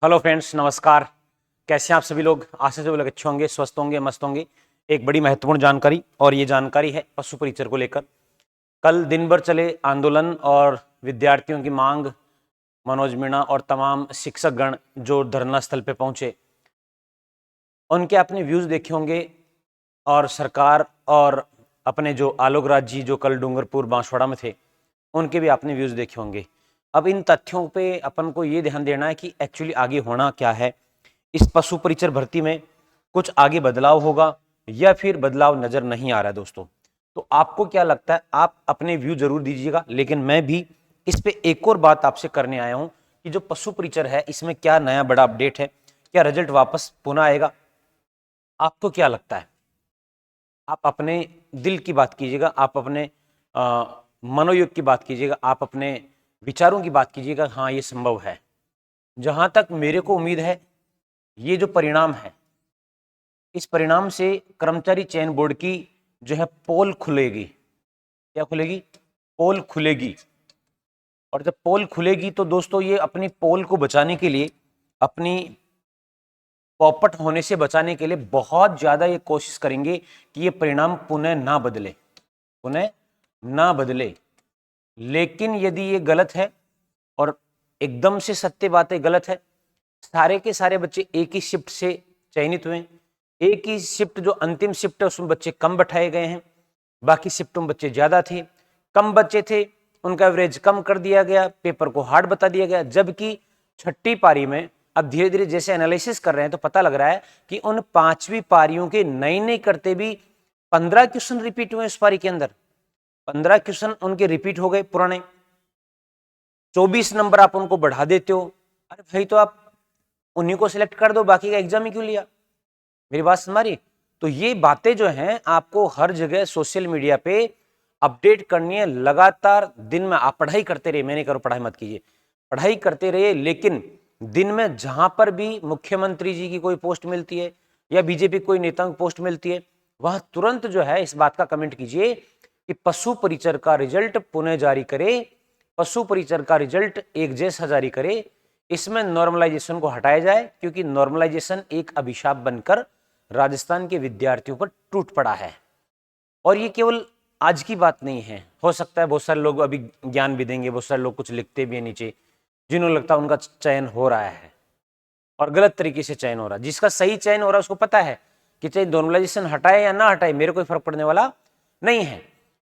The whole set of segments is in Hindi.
हेलो फ्रेंड्स, नमस्कार। कैसे हैं आप सभी लोग? आशा से वो लोग अच्छे होंगे, स्वस्थ होंगे, मस्त होंगे। एक बड़ी महत्वपूर्ण जानकारी, और ये जानकारी है पशु परिचर को लेकर। कल दिन भर चले आंदोलन और विद्यार्थियों की मांग, मनोज मीणा और तमाम शिक्षकगण जो धरना स्थल पे पहुंचे, उनके अपने व्यूज देखे होंगे। और सरकार और अपने जो आलोक राज जी जो कल डूंगरपुर बांसवाड़ा में थे, उनके भी आपने व्यूज देखे होंगे। अब इन तथ्यों पे अपन को ये ध्यान देना है कि एक्चुअली आगे होना क्या है। इस पशु परिचर भर्ती में कुछ आगे बदलाव होगा या फिर बदलाव नजर नहीं आ रहा है दोस्तों। तो आपको क्या लगता है? आप अपने व्यू जरूर दीजिएगा, लेकिन मैं भी इस पे एक और बात आपसे करने आया हूं कि जो पशु परिचर है इसमें क्या नया बड़ा अपडेट है, क्या रिजल्ट वापस पुनः आएगा? आपको क्या लगता है? आप अपने दिल की बात कीजिएगा, आप अपने मनोयोग की बात कीजिएगा, आप अपने विचारों की बात कीजिएगा। हाँ, ये संभव है। जहां तक मेरे को उम्मीद है, ये जो परिणाम है, इस परिणाम से कर्मचारी चयन बोर्ड की जो है पोल खुलेगी। क्या खुलेगी? पोल खुलेगी। और जब पोल खुलेगी तो दोस्तों ये अपनी पोल को बचाने के लिए, अपनी पॉपट होने से बचाने के लिए बहुत ज्यादा ये कोशिश करेंगे कि ये परिणाम पुनः ना बदले, पुनः ना बदले। लेकिन यदि ये गलत है, और एकदम से सत्य बातें गलत है, सारे के सारे बच्चे एक ही शिफ्ट से चयनित हुए, एक ही शिफ्ट जो अंतिम शिफ्ट है उसमें बच्चे कम बैठाए गए हैं, बाकी शिफ्टों में बच्चे ज्यादा थे, कम बच्चे थे, उनका एवरेज कम कर दिया गया, पेपर को हार्ड बता दिया गया। जबकि छठी पारी में अब धीरे धीरे जैसे एनालिसिस कर रहे हैं तो पता लग रहा है कि उन पांचवी पारियों के नए नए करते भी 15 क्वेश्चन रिपीट हुए इस पारी के अंदर। 15 क्वेश्चन उनके रिपीट हो गए पुराने। 24 नंबर आप उनको बढ़ा देते हो। अरे भाई, तो आप उन्हीं को सिलेक्ट कर दो, बाकी का एग्जाम ही क्यों लिया? मेरी बात समझ? तो ये बातें जो हैं आपको हर जगह सोशल मीडिया पे अपडेट करनी है लगातार। दिन में आप पढ़ाई करते रहिए, मैंने करो पढ़ाई मत कीजिए, पढ़ाई करते रहिए, लेकिन दिन में जहां पर भी मुख्यमंत्री जी की कोई पोस्ट मिलती है या बीजेपी कोई नेता की पोस्ट मिलती है, वहां तुरंत जो है इस बात का कमेंट कीजिए कि पशु परिचर का रिजल्ट पुनः जारी करे, पशु परिचर का रिजल्ट एक जैसा जारी करे। इसमें नॉर्मलाइजेशन को हटाया जाए, क्योंकि नॉर्मलाइजेशन एक अभिशाप बनकर राजस्थान के विद्यार्थियों पर टूट पड़ा है। और ये केवल आज की बात नहीं है। हो सकता है बहुत सारे लोग अभी ज्ञान भी देंगे, बहुत सारे लोग कुछ लिखते भी है नीचे, जिन्होंने लगता है उनका चयन हो रहा है और गलत तरीके से चयन हो रहा है। जिसका सही चयन हो रहा है उसको पता है कि चाहे नॉर्मलाइजेशन हटाए या ना हटाए, मेरे कोई फर्क पड़ने वाला नहीं है।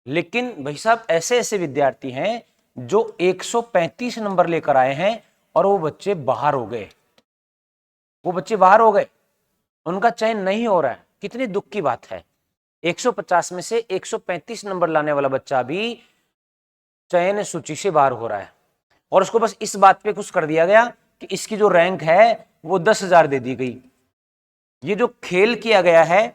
लेकिन भाई साहब, ऐसे ऐसे विद्यार्थी हैं जो 135 नंबर लेकर आए हैं और वो बच्चे बाहर हो गए, वो बच्चे बाहर हो गए, उनका चयन नहीं हो रहा है। कितनी दुख की बात है। 150 में से 135 नंबर लाने वाला बच्चा भी चयन सूची से बाहर हो रहा है, और उसको बस इस बात पे खुश कर दिया गया कि इसकी जो रैंक है वो 10,000 दे दी गई। ये जो खेल किया गया है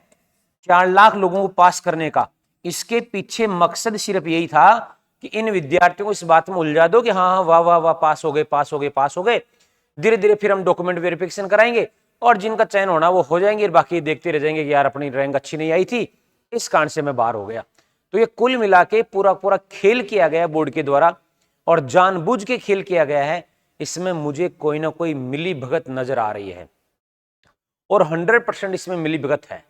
4 लाख लोगों को पास करने का, इसके पीछे मकसद सिर्फ यही था कि इन विद्यार्थियों को इस बात में उलझा दो कि हाँ हाँ वाह वाह वाह, पास हो गए, पास हो गए, पास हो गए। धीरे धीरे फिर हम डॉक्यूमेंट वेरिफिकेशन कराएंगे और जिनका चयन होना वो हो जाएंगे, बाकी देखते रह जाएंगे कि यार अपनी रैंक अच्छी नहीं आई थी, इस कारण से मैं बाहर हो गया। तो ये कुल मिला के पूरा पूरा खेल किया गया बोर्ड के द्वारा, और जानबूझ के खेल किया गया है। इसमें मुझे कोई ना कोई मिली भगत नजर आ रही है, और 100% इसमें मिली भगत है।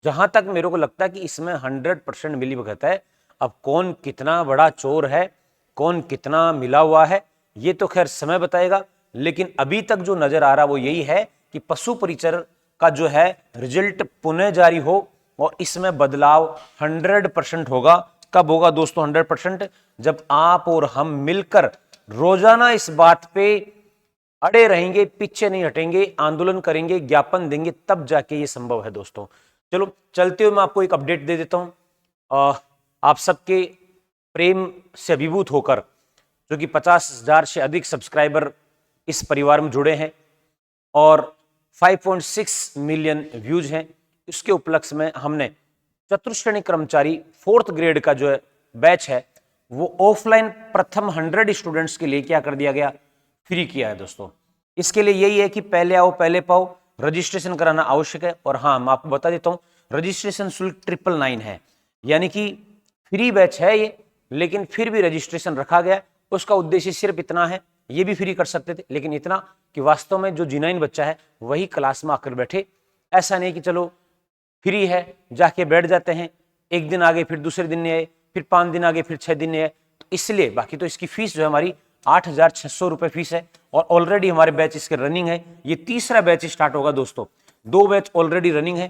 जहां तक मेरे को लगता है कि इसमें 100% मिली भगत है। अब कौन कितना बड़ा चोर है, कौन कितना मिला हुआ है, ये तो खैर समय बताएगा। लेकिन अभी तक जो नजर आ रहा वो यही है कि पशु परिचर का जो है रिजल्ट पुनः जारी हो, और इसमें बदलाव 100% होगा। कब होगा दोस्तों 100%? जब आप और हम मिलकर रोजाना इस बात पे अड़े रहेंगे, पीछे नहीं हटेंगे, आंदोलन करेंगे, ज्ञापन देंगे, तब जाके ये संभव है दोस्तों। चलो चलते हुए मैं आपको एक अपडेट दे देता हूं। आप सबके प्रेम से अभिभूत होकर, जो कि 50,000 से अधिक सब्सक्राइबर इस परिवार में जुड़े हैं और 5.6 मिलियन व्यूज हैं, इसके उपलक्ष्य में हमने चतुर्श्रेणी कर्मचारी 4th ग्रेड का जो बैच है वो ऑफलाइन प्रथम 100 स्टूडेंट्स के लिए क्या कर दिया गया, फ्री किया है दोस्तों। इसके लिए यही है कि पहले आओ पहले पाओ, रजिस्ट्रेशन कराना आवश्यक है। और हाँ, मैं आपको बता देता हूं, रजिस्ट्रेशन शुल्क 999 है, यानी कि फ्री बैच है ये, लेकिन फिर भी रजिस्ट्रेशन रखा गया। उसका उद्देश्य सिर्फ इतना है ये भी फ्री कर सकते थे, लेकिन इतना कि वास्तव में जो G9 बच्चा है वही क्लास में आकर बैठे। ऐसा नहीं कि चलो फ्री है जाके बैठ जाते हैं, एक दिन आगे फिर दूसरे दिन नहीं आए, फिर 5 दिन आगे फिर 6 दिन नहीं आए, तो इसलिए बाकी तो इसकी फीस जो है हमारी 8,600 रुपये फीस है और ऑलरेडी हमारे बैच इसके रनिंग है। ये तीसरा बैच स्टार्ट होगा दोस्तों, 2 बैच ऑलरेडी रनिंग है।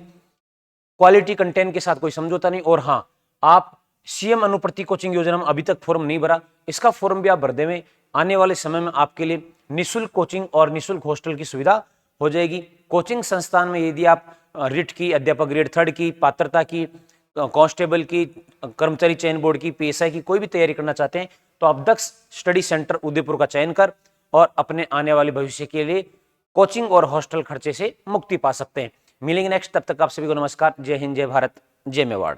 क्वालिटी कंटेंट के साथ कोई समझौता नहीं। और हाँ, आप सीएम अनुप्रति कोचिंग योजना में अभी तक फॉर्म नहीं भरा, इसका फॉर्म भी आप भर देवें। आने वाले समय में आपके लिए निःशुल्क कोचिंग और निःशुल्क हॉस्टल की सुविधा हो जाएगी। कोचिंग संस्थान में यदि आप रिट की, अध्यापक ग्रेड 3 की, पात्रता की, कांस्टेबल की, कर्मचारी चयन बोर्ड की, पीएसआई की कोई भी तैयारी करना चाहते हैं तो आप दक्ष स्टडी सेंटर उदयपुर का चयन कर और अपने आने वाले भविष्य के लिए कोचिंग और हॉस्टल खर्चे से मुक्ति पा सकते हैं। मिलेंगे नेक्स्ट, तब तक आप सभी को नमस्कार। जय हिंद, जय भारत, जय मेवाड़।